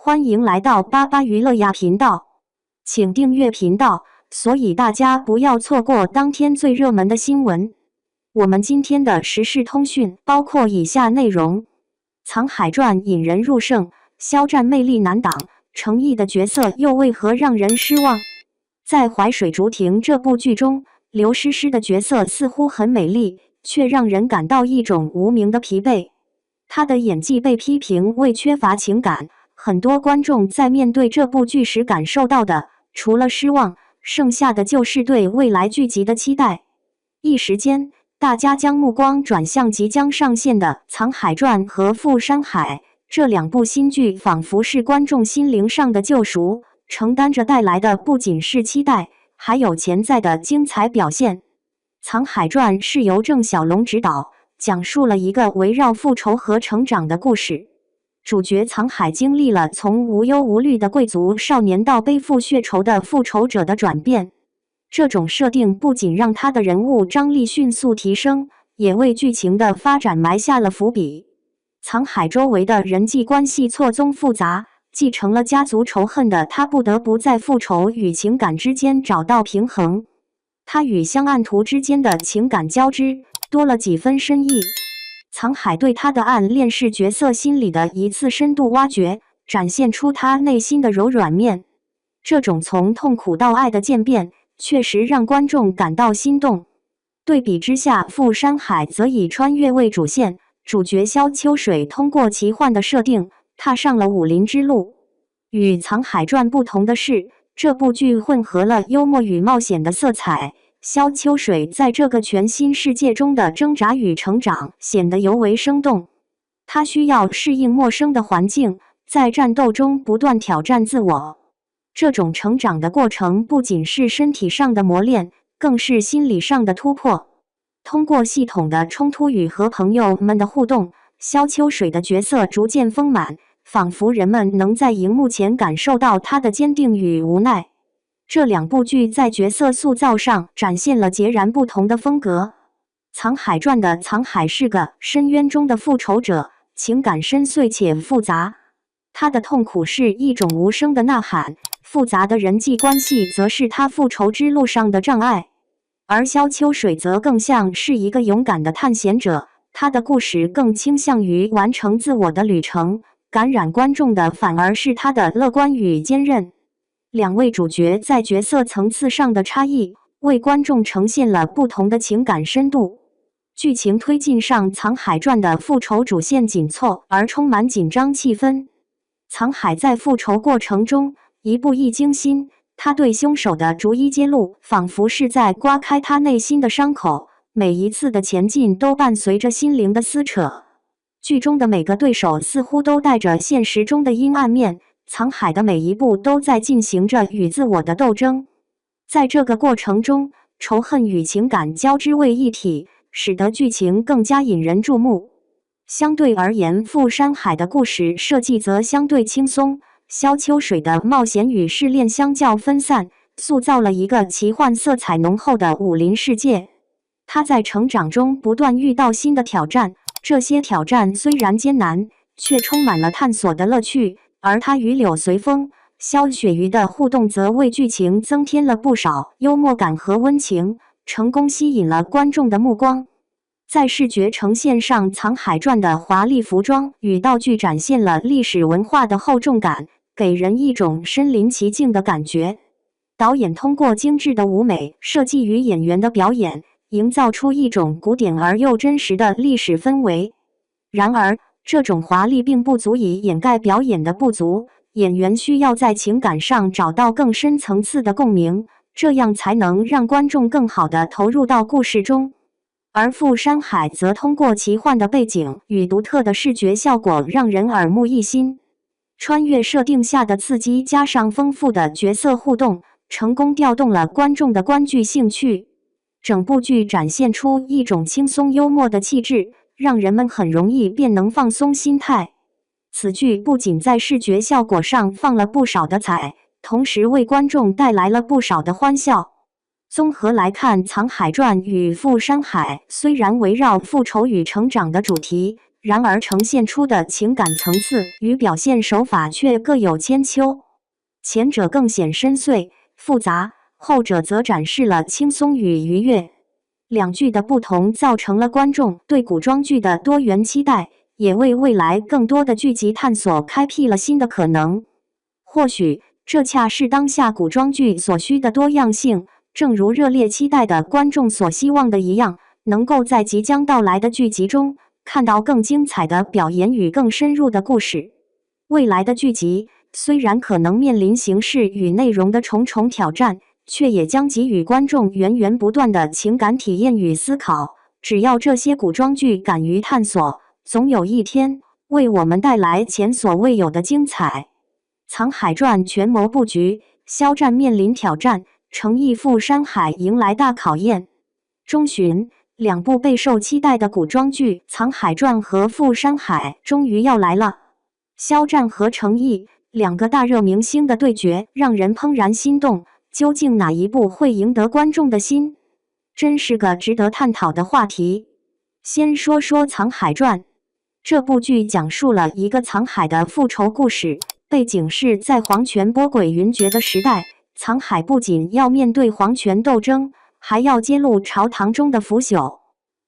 欢迎来到巴巴娱乐呀频道，请订阅频道，所以大家不要错过当天最热门的新闻。我们今天的时事通讯包括以下内容：藏海传引人入胜，肖战魅力难挡，程毅的角色又为何让人失望？在《淮水竹亭》这部剧中，刘诗诗的角色似乎很美丽，却让人感到一种无名的疲惫。她的演技被批评为缺乏情感。很多观众在面对这部剧时感受到的，除了失望，剩下的就是对未来剧集的期待。一时间，大家将目光转向即将上线的《藏海传》和《富山海》这两部新剧，仿佛是观众心灵上的救赎，承担着带来的不仅是期待，还有潜在的精彩表现。《藏海传》是由郑晓龙执导，讲述了一个围绕复仇和成长的故事。主角藏海经历了从无忧无虑的贵族少年到背负血仇的复仇者的转变。这种设定不仅让他的人物张力迅速提升，也为剧情的发展埋下了伏笔。藏海周围的人际关系错综复杂，继承了家族仇恨的他不得不在复仇与情感之间找到平衡。他与香案图之间的情感交织多了几分深意。藏海对他的暗恋是角色心理的一次深度挖掘，展现出他内心的柔软面。这种从痛苦到爱的渐变，确实让观众感到心动。对比之下，《富山海》则以穿越为主线，主角萧秋水通过奇幻的设定，踏上了武林之路。与《藏海传》不同的是，这部剧混合了幽默与冒险的色彩。萧秋水在这个全新世界中的挣扎与成长显得尤为生动。他需要适应陌生的环境，在战斗中不断挑战自我。这种成长的过程不仅是身体上的磨练，更是心理上的突破。通过系统的冲突与和朋友们的互动，萧秋水的角色逐渐丰满，仿佛人们能在荧幕前感受到他的坚定与无奈。这两部剧在角色塑造上展现了截然不同的风格。《藏海传》的藏海是个深渊中的复仇者，情感深邃且复杂。他的痛苦是一种无声的呐喊，复杂的人际关系则是他复仇之路上的障碍。而萧秋水则更像是一个勇敢的探险者，他的故事更倾向于完成自我的旅程，感染观众的反而是他的乐观与坚韧。两位主角在角色层次上的差异，为观众呈现了不同的情感深度。剧情推进上，《藏海传》的复仇主线紧凑而充满紧张气氛。藏海在复仇过程中一步一惊心，他对凶手的逐一揭露，仿佛是在刮开他内心的伤口，每一次的前进都伴随着心灵的撕扯。剧中的每个对手似乎都带着现实中的阴暗面。藏海的每一步都在进行着与自我的斗争，在这个过程中，仇恨与情感交织为一体，使得剧情更加引人注目。相对而言，富山海的故事设计则相对轻松，萧秋水的冒险与试炼相较分散，塑造了一个奇幻色彩浓厚的武林世界。他在成长中不断遇到新的挑战，这些挑战虽然艰难，却充满了探索的乐趣。而他与柳随风、萧雪瑜的互动则为剧情增添了不少幽默感和温情，成功吸引了观众的目光。在视觉呈现上，《藏海传》的华丽服装与道具展现了历史文化的厚重感，给人一种身临其境的感觉。导演通过精致的舞美设计与演员的表演，营造出一种古典而又真实的历史氛围。然而，这种华丽并不足以掩盖表演的不足，演员需要在情感上找到更深层次的共鸣，这样才能让观众更好地投入到故事中。而《富山海》则通过奇幻的背景与独特的视觉效果让人耳目一新。穿越设定下的刺激加上丰富的角色互动，成功调动了观众的观剧兴趣。整部剧展现出一种轻松幽默的气质，让人们很容易便能放松心态。此剧不仅在视觉效果上放了不少的彩，同时为观众带来了不少的欢笑。综合来看，《藏海传》与《富山海》虽然围绕复仇与成长的主题，然而呈现出的情感层次与表现手法却各有千秋，前者更显深邃复杂，后者则展示了轻松与愉悦。两剧的不同造成了观众对古装剧的多元期待，也为未来更多的剧集探索开辟了新的可能。或许这恰是当下古装剧所需的多样性，正如热烈期待的观众所希望的一样，能够在即将到来的剧集中看到更精彩的表演与更深入的故事。未来的剧集虽然可能面临形式与内容的重重挑战，却也将给予观众源源不断的情感体验与思考。只要这些古装剧敢于探索，总有一天为我们带来前所未有的精彩。《沧海传》权谋布局，肖战面临挑战，诚意赴山海迎来大考验。中旬，两部备受期待的古装剧《沧海传》和《赴山海》终于要来了。肖战和诚意两个大热明星的对决，让人怦然心动。究竟哪一部会赢得观众的心？真是个值得探讨的话题。先说说《沧海传》，这部剧讲述了一个沧海的复仇故事，背景是在黄泉波诡云谲的时代。沧海不仅要面对黄泉斗争，还要揭露朝堂中的腐朽。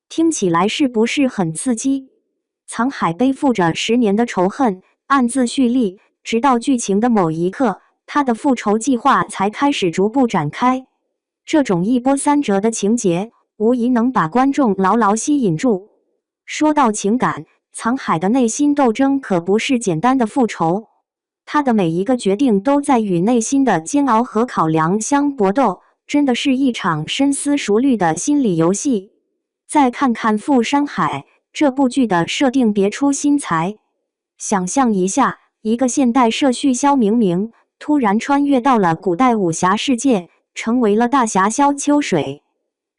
听起来是不是很刺激？沧海背负着10年的仇恨，暗自蓄力，直到剧情的某一刻，他的复仇计划才开始逐步展开。这种一波三折的情节，无疑能把观众牢牢吸引住。说到情感，沧海的内心斗争可不是简单的复仇，他的每一个决定都在与内心的煎熬和考量相搏斗，真的是一场深思熟虑的心理游戏。再看看《赴山海》，这部剧的设定别出心裁。想象一下，一个现代社畜萧明明突然穿越到了古代武侠世界，成为了大侠萧秋水。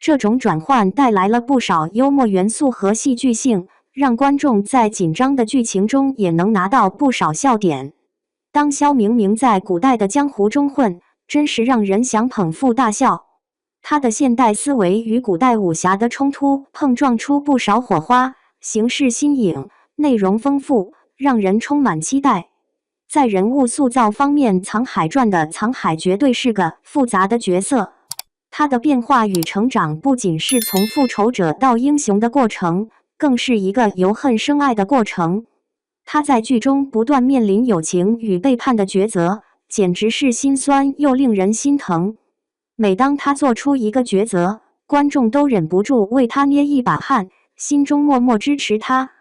这种转换带来了不少幽默元素和戏剧性，让观众在紧张的剧情中也能拿到不少笑点。当萧明明在古代的江湖中混，真是让人想捧腹大笑。他的现代思维与古代武侠的冲突碰撞出不少火花，形式新颖，内容丰富，让人充满期待。在人物塑造方面，《沧海传》的沧海绝对是个复杂的角色。他的变化与成长不仅是从复仇者到英雄的过程，更是一个由恨生爱的过程。他在剧中不断面临友情与背叛的抉择，简直是心酸又令人心疼。每当他做出一个抉择，观众都忍不住为他捏一把汗，心中默默支持他，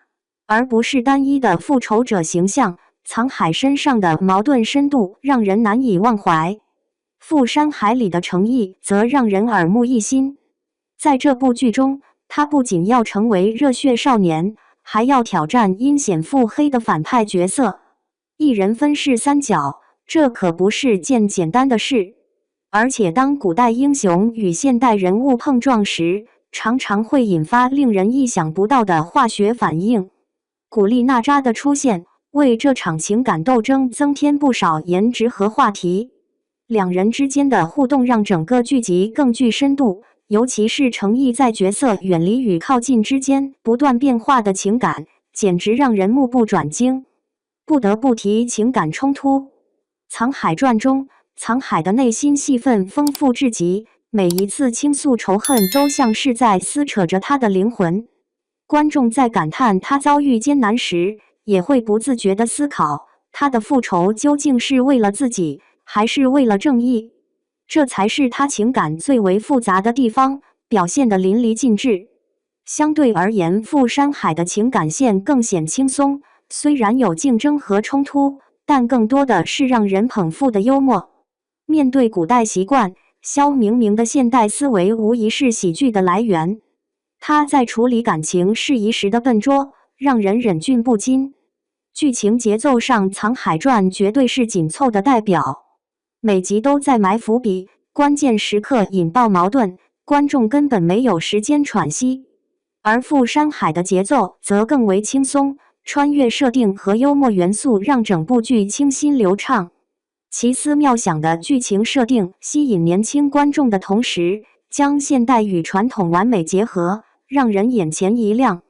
而不是单一的复仇者形象。沧海身上的矛盾深度让人难以忘怀，赴山海里的诚意则让人耳目一新。在这部剧中，他不仅要成为热血少年，还要挑战阴险腹黑的反派角色，一人分饰三角，这可不是件简单的事。而且当古代英雄与现代人物碰撞时，常常会引发令人意想不到的化学反应。古力娜扎的出现为这场情感斗争增添不少颜值和话题，两人之间的互动让整个剧集更具深度，尤其是诚意在角色远离与靠近之间不断变化的情感，简直让人目不转睛。不得不提情感冲突，《沧海传》中，沧海的内心戏份丰富至极，每一次倾诉仇恨都像是在撕扯着他的灵魂。观众在感叹他遭遇艰难时，也会不自觉地思考，他的复仇究竟是为了自己，还是为了正义？这才是他情感最为复杂的地方，表现得淋漓尽致。相对而言，赴山海的情感线更显轻松，虽然有竞争和冲突，但更多的是让人捧腹的幽默。面对古代习惯，萧明明的现代思维无疑是喜剧的来源。他在处理感情事宜时的笨拙，让人忍俊不禁。剧情节奏上，《沧海传》绝对是紧凑的代表，每集都在埋伏笔，关键时刻引爆矛盾，观众根本没有时间喘息。而《赴山海》的节奏则更为轻松，穿越设定和幽默元素让整部剧清新流畅。奇思妙想的剧情设定吸引年轻观众的同时，将现代与传统完美结合，让人眼前一亮。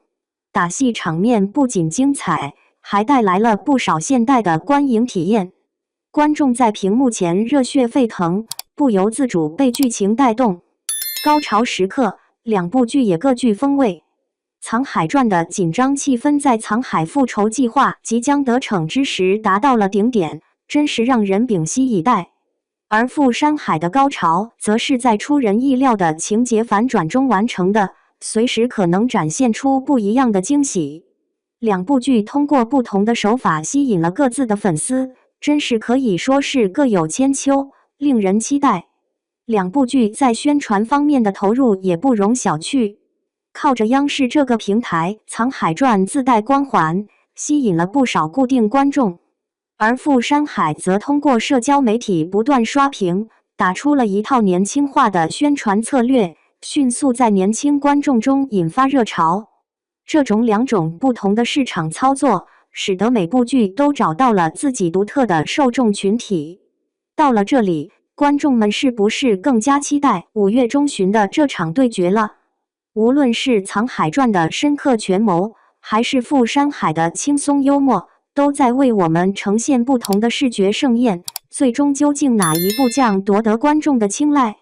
打戏场面不仅精彩，还带来了不少现代的观影体验。观众在屏幕前热血沸腾，不由自主被剧情带动。高潮时刻，两部剧也各具风味。《藏海传》的紧张气氛在藏海复仇计划即将得逞之时达到了顶点，真是让人屏息以待。而《赴山海》的高潮，则是在出人意料的情节反转中完成的，随时可能展现出不一样的惊喜。两部剧通过不同的手法吸引了各自的粉丝，真是可以说是各有千秋，令人期待。两部剧在宣传方面的投入也不容小觑。靠着央视这个平台，《藏海传》自带光环，吸引了不少固定观众。而《赴山海》则通过社交媒体不断刷屏，打出了一套年轻化的宣传策略，迅速在年轻观众中引发热潮。这种两种不同的市场操作，使得每部剧都找到了自己独特的受众群体。到了这里，观众们是不是更加期待5月中旬的这场对决了？无论是《藏海传》的深刻权谋，还是《赴山海》的轻松幽默，都在为我们呈现不同的视觉盛宴。最终究竟哪一部将夺得观众的青睐？